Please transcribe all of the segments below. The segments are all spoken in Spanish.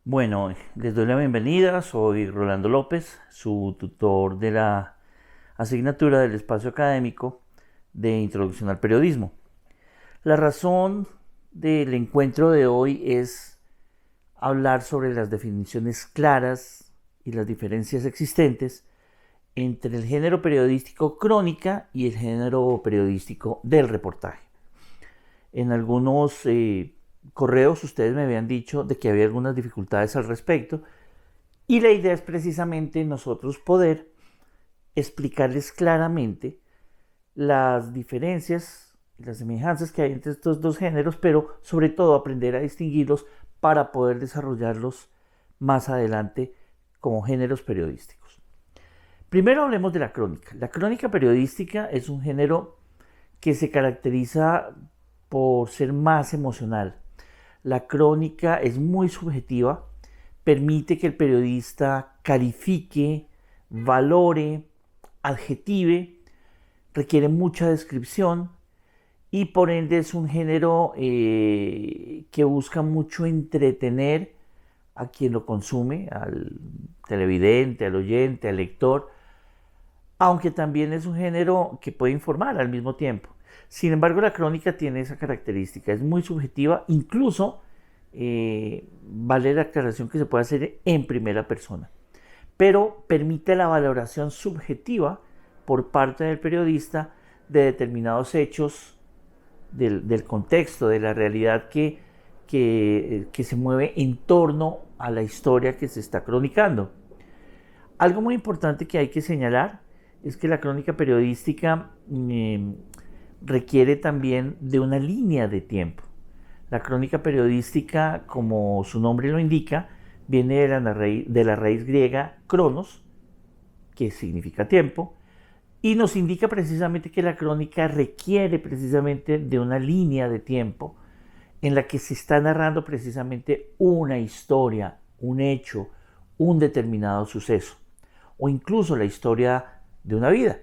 Bueno, les doy la bienvenida. Soy Rolando López, su tutor de la asignatura del espacio académico de Introducción al Periodismo. La razón del encuentro de hoy es hablar sobre las definiciones claras y las diferencias existentes entre el género periodístico crónica y el género periodístico del reportaje. En algunos correos ustedes me habían dicho de que había algunas dificultades al respecto y la idea es precisamente nosotros poder explicarles claramente las diferencias y las semejanzas que hay entre estos dos géneros, pero sobre todo aprender a distinguirlos para poder desarrollarlos más adelante como géneros periodísticos. Primero hablemos de la crónica. La crónica periodística es un género que se caracteriza por ser más emocional. La crónica es muy subjetiva, permite que el periodista califique, valore, adjetive, requiere mucha descripción y por ende es un género que busca mucho entretener a quien lo consume, al televidente, al oyente, al lector, aunque también es un género que puede informar al mismo tiempo. Sin embargo, la crónica tiene esa característica, es muy subjetiva, incluso vale la aclaración que se puede hacer en primera persona, pero permite la valoración subjetiva por parte del periodista de determinados hechos, del contexto, de la realidad que se mueve en torno a la historia que se está cronicando. Algo muy importante que hay que señalar es que la crónica periodística requiere también de una línea de tiempo. La crónica periodística, como su nombre lo indica, viene de la raíz griega cronos, que significa tiempo, y nos indica precisamente que la crónica requiere precisamente de una línea de tiempo en la que se está narrando precisamente una historia, un hecho, un determinado suceso, o incluso la historia de una vida.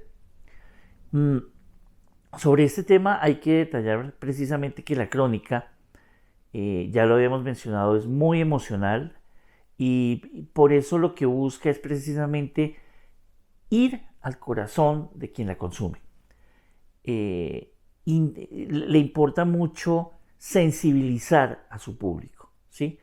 Sobre este tema hay que detallar precisamente que la crónica, ya lo habíamos mencionado, es muy emocional y por eso lo que busca es precisamente ir al corazón de quien la consume. Le importa mucho sensibilizar a su público, ¿sí?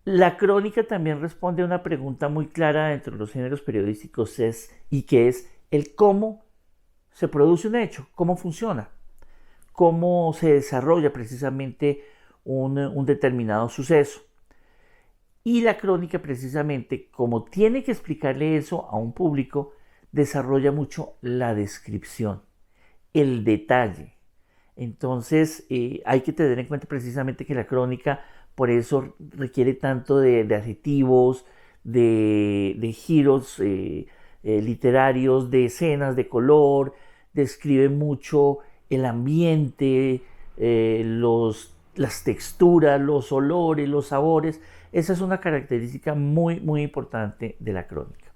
La crónica también responde a una pregunta muy clara dentro de los géneros periodísticos y que es el cómo se produce un hecho, cómo funciona, cómo se desarrolla precisamente un determinado suceso. Y la crónica precisamente, como tiene que explicarle eso a un público, desarrolla mucho la descripción, el detalle. Entonces hay que tener en cuenta precisamente que la crónica por eso requiere tanto de adjetivos, de giros literarios, de escenas de color, describe mucho el ambiente, las texturas, los olores, los sabores. Esa es una característica muy, muy importante de la crónica.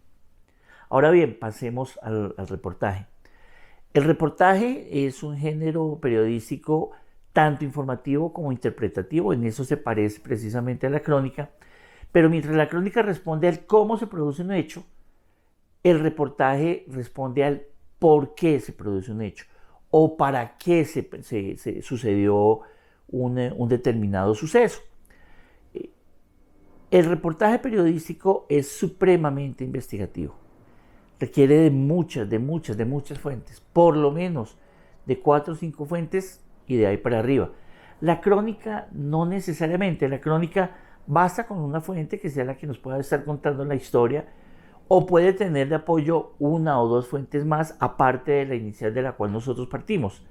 Ahora bien, pasemos al reportaje. El reportaje es un género periodístico tanto informativo como interpretativo, en eso se parece precisamente a la crónica, pero mientras la crónica responde al cómo se produce un hecho, el reportaje responde al por qué se produce un hecho o para qué se sucedió un determinado suceso. El reportaje periodístico es supremamente investigativo. Requiere de muchas fuentes, por lo menos de 4 o 5 fuentes y de ahí para arriba. La crónica no necesariamente, la crónica basta con una fuente que sea la que nos pueda estar contando la historia o puede tener de apoyo una o dos fuentes más aparte de la inicial de la cual nosotros partimos.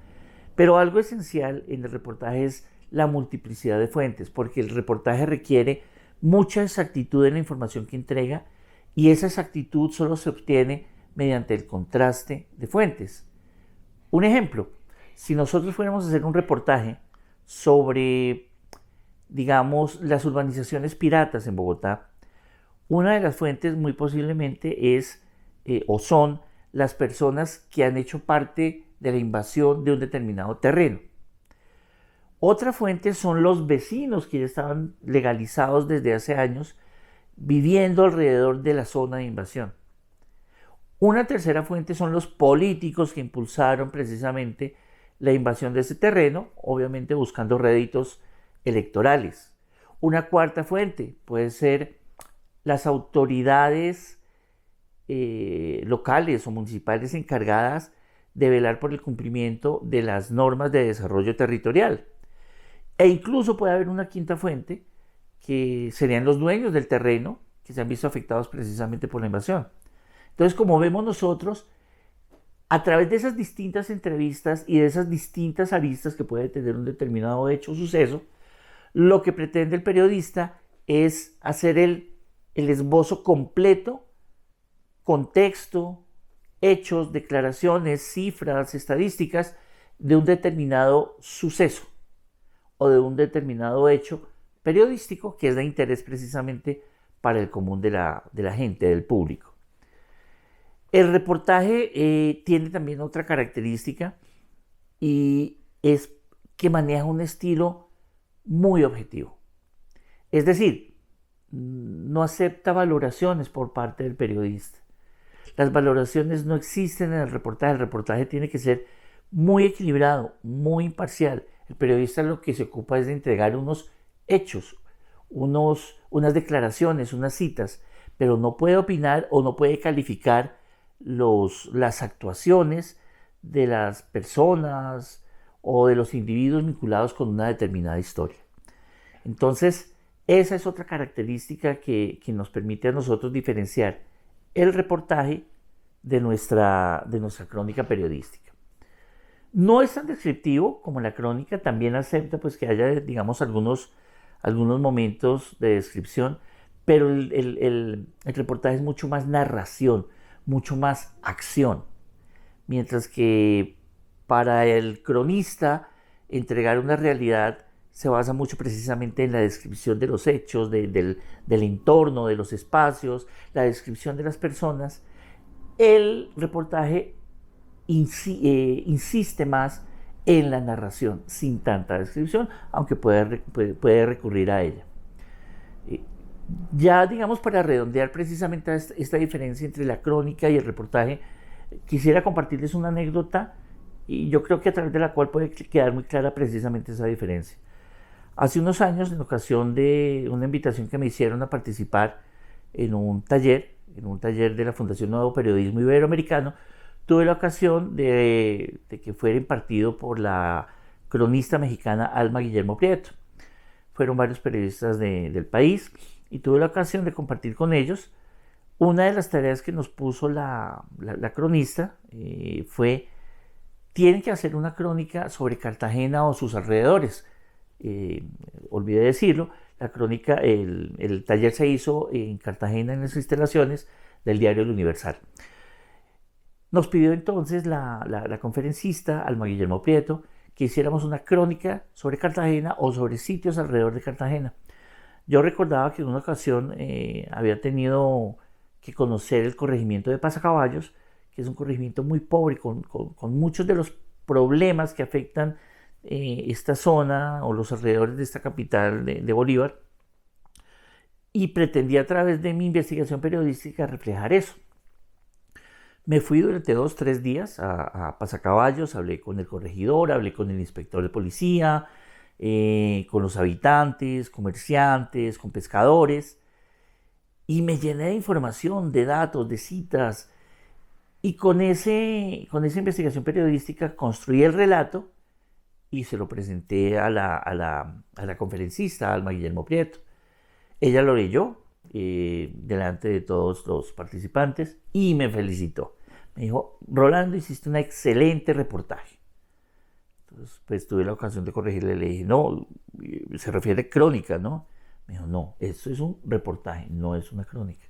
Pero algo esencial en el reportaje es la multiplicidad de fuentes, porque el reportaje requiere mucha exactitud en la información que entrega y esa exactitud solo se obtiene mediante el contraste de fuentes. Un ejemplo, si nosotros fuéramos a hacer un reportaje sobre, digamos, las urbanizaciones piratas en Bogotá, una de las fuentes muy posiblemente es o son las personas que han hecho parte de la invasión de un determinado terreno. Otra fuente son los vecinos que ya estaban legalizados desde hace años, viviendo alrededor de la zona de invasión. Una tercera fuente son los políticos que impulsaron precisamente la invasión de ese terreno, obviamente buscando réditos electorales. Una cuarta fuente puede ser las autoridades locales o municipales encargadas de velar por el cumplimiento de las normas de desarrollo territorial. E incluso puede haber una quinta fuente, que serían los dueños del terreno, que se han visto afectados precisamente por la invasión. Entonces, como vemos nosotros, a través de esas distintas entrevistas y de esas distintas aristas que puede tener un determinado hecho o suceso, lo que pretende el periodista es hacer el esbozo completo, contexto, hechos, declaraciones, cifras, estadísticas de un determinado suceso o de un determinado hecho periodístico que es de interés precisamente para el común de la gente, del público. El reportaje tiene también otra característica y es que maneja un estilo muy objetivo. Es decir, no acepta valoraciones por parte del periodista. Las valoraciones no existen en el reportaje tiene que ser muy equilibrado, muy imparcial. El periodista lo que se ocupa es de entregar unos hechos, unas declaraciones, unas citas, pero no puede opinar o no puede calificar las actuaciones de las personas o de los individuos vinculados con una determinada historia. Entonces, esa es otra característica que nos permite a nosotros diferenciar el reportaje de nuestra crónica periodística. No es tan descriptivo como la crónica, también acepta pues, que haya, digamos, algunos momentos de descripción, pero el reportaje es mucho más narración, mucho más acción. Mientras que para el cronista entregar una realidad se basa mucho precisamente en la descripción de los hechos, del entorno, de los espacios, la descripción de las personas. El reportaje insiste más en la narración, sin tanta descripción, aunque puede recurrir a ella. Ya, digamos, para redondear precisamente esta diferencia entre la crónica y el reportaje, quisiera compartirles una anécdota y yo creo que a través de la cual puede quedar muy clara precisamente esa diferencia. Hace unos años, en ocasión de una invitación que me hicieron a participar en un taller de la Fundación Nuevo Periodismo Iberoamericano, tuve la ocasión de que fuera impartido por la cronista mexicana Alma Guillermo Prieto. Fueron varios periodistas del país y tuve la ocasión de compartir con ellos. Una de las tareas que nos puso la cronista fue: tienen que hacer una crónica sobre Cartagena o sus alrededores. Olvidé decirlo, la crónica, el taller se hizo en Cartagena, en las instalaciones del diario El Universal. Nos pidió entonces la conferencista Alma Guillermo Prieto que hiciéramos una crónica sobre Cartagena o sobre sitios alrededor de Cartagena. Yo recordaba que en una ocasión había tenido que conocer el corregimiento de Pasacaballos, que es un corregimiento muy pobre, con muchos de los problemas que afectan esta zona o los alrededores de esta capital de Bolívar, y pretendía a través de mi investigación periodística reflejar eso. Me fui durante 2-3 días a Pasacaballos, hablé con el corregidor, hablé con el inspector de policía, con los habitantes, comerciantes, con pescadores, y me llené de información, de datos, de citas, y con esa investigación periodística construí el relato y se lo presenté a la conferencista, Alma Guillermo Prieto. Ella lo leyó delante de todos los participantes y me felicitó. Me dijo: Rolando, hiciste un excelente reportaje. Entonces, pues tuve la ocasión de corregirle, le dije: no, se refiere a crónica, ¿no? Me dijo: no, esto es un reportaje, no es una crónica.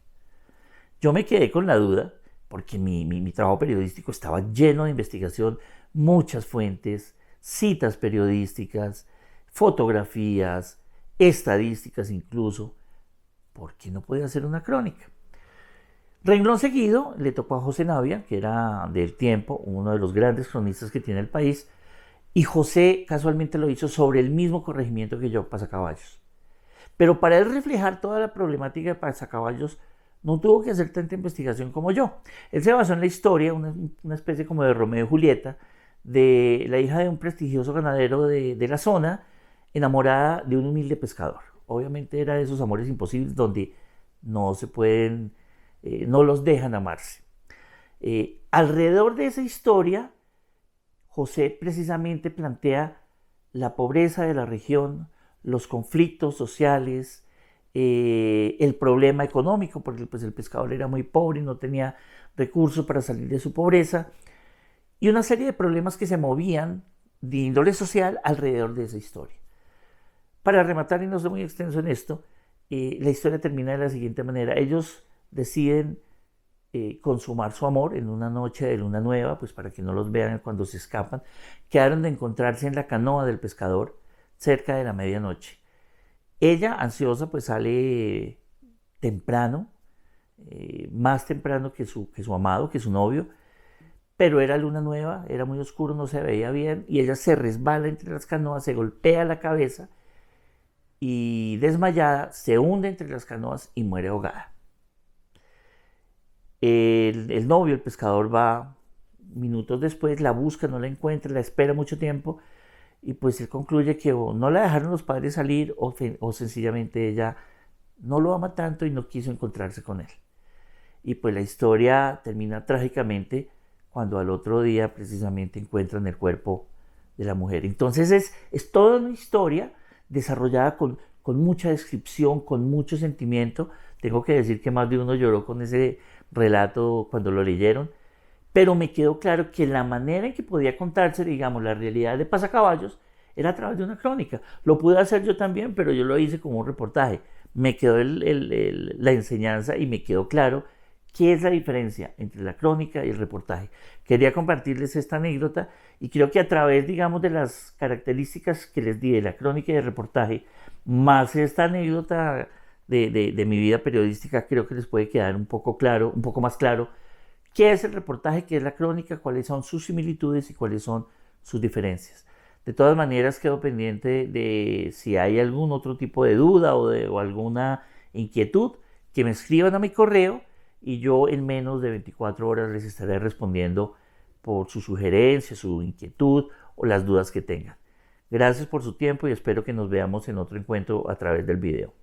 Yo me quedé con la duda porque mi trabajo periodístico estaba lleno de investigación, muchas fuentes, citas periodísticas, fotografías, estadísticas incluso. ¿Por qué no podía hacer una crónica? Renglón seguido le tocó a José Navia, que era del Tiempo, uno de los grandes cronistas que tiene el país, Y José casualmente lo hizo sobre el mismo corregimiento que yo, Pasacaballos. Pero para él reflejar toda la problemática de Pasacaballos, no tuvo que hacer tanta investigación como yo. Él se basó en la historia, una especie como de Romeo y Julieta, de la hija de un prestigioso ganadero de la zona, enamorada de un humilde pescador. Obviamente era de esos amores imposibles donde no se pueden, no los dejan amarse. Alrededor de esa historia, José precisamente plantea la pobreza de la región, los conflictos sociales, el problema económico, porque pues, el pescador era muy pobre y no tenía recursos para salir de su pobreza, y una serie de problemas que se movían de índole social alrededor de esa historia. Para rematar, y no soy muy extenso en esto, la historia termina de la siguiente manera. Ellos deciden consumar su amor en una noche de luna nueva, pues para que no los vean cuando se escapan. Quedaron de encontrarse en la canoa del pescador cerca de la medianoche. Ella, ansiosa, pues sale temprano, más temprano que su amado, que su novio, pero era luna nueva, era muy oscuro, no se veía bien, y ella se resbala entre las canoas, se golpea la cabeza y desmayada se hunde entre las canoas y muere ahogada. El novio, el pescador, va minutos después, la busca, no la encuentra, la espera mucho tiempo y pues él concluye que o no la dejaron los padres salir o sencillamente ella no lo ama tanto y no quiso encontrarse con él. Y pues la historia termina trágicamente cuando al otro día precisamente encuentran el cuerpo de la mujer. Entonces es toda una historia desarrollada con mucha descripción, con mucho sentimiento. Tengo que decir que más de uno lloró con ese relato cuando lo leyeron, pero me quedó claro que la manera en que podía contarse, digamos, la realidad de Pasacaballos era a través de una crónica. Lo pude hacer yo también, pero yo lo hice como un reportaje. Me quedó la enseñanza y me quedó claro qué es la diferencia entre la crónica y el reportaje. Quería compartirles esta anécdota y creo que a través, digamos, de las características que les di de la crónica y el reportaje, más esta anécdota de mi vida periodística, creo que les puede quedar un poco claro, un poco más claro qué es el reportaje, qué es la crónica, cuáles son sus similitudes y cuáles son sus diferencias. De todas maneras, quedo pendiente de si hay algún otro tipo de duda o alguna inquietud, que me escriban a mi correo y yo en menos de 24 horas les estaré respondiendo por su sugerencia, su inquietud o las dudas que tengan. Gracias por su tiempo y espero que nos veamos en otro encuentro a través del video.